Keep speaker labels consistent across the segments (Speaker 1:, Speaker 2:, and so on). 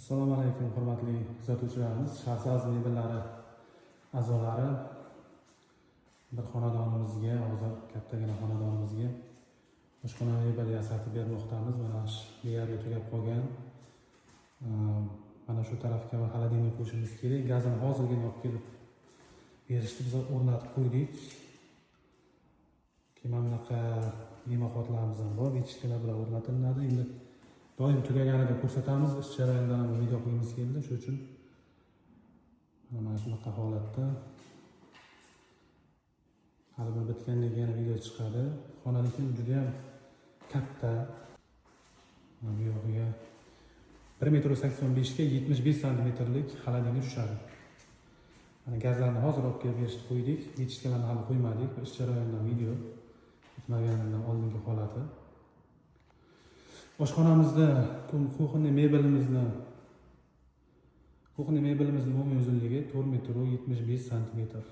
Speaker 1: Assalomu alaykum hurmatli kuzatuvchilarimiz, Shahzoda mebellari a'zolari, bir xonadonimizga, hozir kattagina xonadonimizga oshxona mebel yasatib bermoqdamiz. Mana deyarli tugab qolgan. Mana shu tarafga xolodilnik qo'yishimiz kerak. Gazini hozirgina olib kelib berishdi, biz o'rnatib qo'ydik. Keyin mana bunaqa dimoxodlarimiz ham bor, yechishkalar bilan o'rnatiladi. Endi doim tugaganida ko'rsatamiz, ish jarayonidan ham video qo'yimiz keldi, shuning uchun mana shunaqa holatda. Hali bir bitgandan keyin video chiqadi. Xona lekin juda ham katta. Bu yog'iga 1.85 ga 75 santimetrlik xolodilnik tushadi. Mana gazlarni hozir olib kelib berishni qo'ydik, yechishkalarni hali qo'ymadik. Ish jarayonidan video bitmaganidan oldingi holati. Oshxonamizda kuxonniy mebelimizni umumiy uzunligi 4.75 santimetr.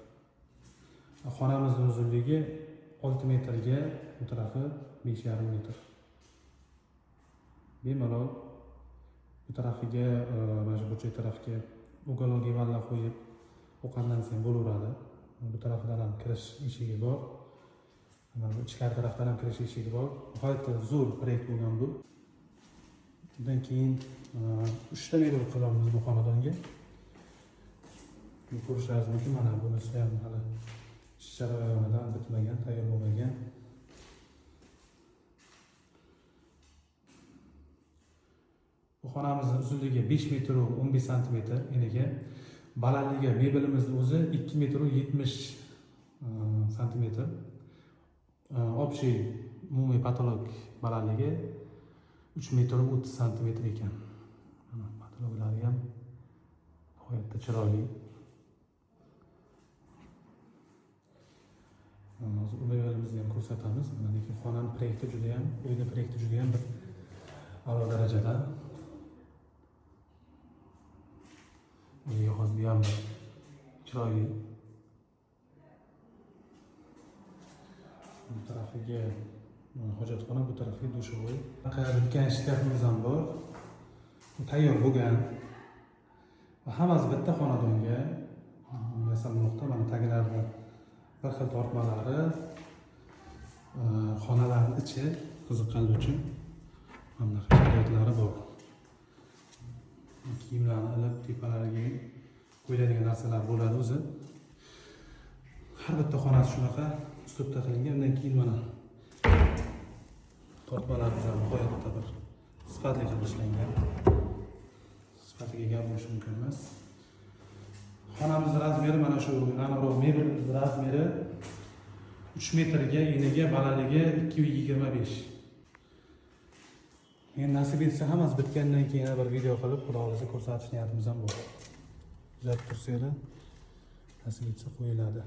Speaker 1: Xonamizning uzunligi 6 metrga, bu tarafi 5,5 metr. Bemalol bu tarafiga, mana shu burchak tarafiga uголовный vanna qo'yib, o'qandan so'ng bo'laveradi. Bu tarafdan ham kirish eshigi bor. Mana bu ichkari tarafdan ham kirish eshigi bor. G'oyatda zo'r proyekt bo'lgan bu. Undan keyin 3 ta mebel qilamiz bu xonadonga. Ko'rishlaringiz mumkin, mana bunisi ham hali ish jarayonidan bitmagan, tayyor bo'lmagan. Bu xonamizning uzunligi 5 metr 15 santimetr eniga, balandligi mebelimizning o'zi 2 metr 70 santimetr. Общий umumiy patolog balandligi 3 metr 30 santimetr ekan. Mana patologlari ham nihoyatda chiroyli. Hozir mebelimizni ham ko'rsatamiz. Mana lekin xonaning proyekti juda ham, uyning proyekti juda ham bir a'lo darajada. Hozir ham chiroyli. Bu tarafiga hojatxona, bu tarafiga dushovoy. Bitgan shkafimiz ham bor. Tayyor bo'lgan. Hammasi bitta xonadonga yasalmoqda. Mana taglarida bir xil tortmalari, xonalarning ichi qiziqqanlar uchun mana bunaqa sharoitlari bor. Kiyimlarni ilib tepalariga qo'yiladigan narsalar bo'ladi o'zi. Har bitta xonasi shunaqa uslubda qilingan. Undan keyin mana tortmalarimiz ham nihoyatda bir sifatli qilib ishlangan. Sifatiga gap bo'lishi mumkin emas. Xonamiz razmeri mana shu, aniqroq mebelimiz razmeri 3 metrga, eniga, balandligi 2,25. Endi nasib etsa hammasi bitgandan keyin bir video qilib, xudo xolasa ko'rsatish niyatimiz ham bor. Kuzatib tursanglar, nasib etsa qo'yiladi.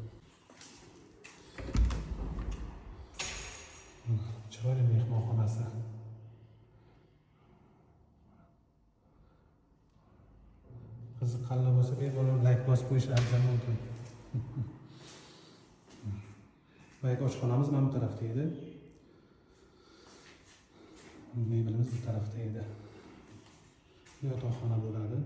Speaker 1: Chiroyli mehmonxonasi. Qiziqqanlar bo'lsa, bemalol like bosib qo'yishlaringiz mumkin. Bayk oshxonamiz mana bu tarafda edi. Mebelimiz bu tarafda edi. Bu yotoqxona bo'ladi.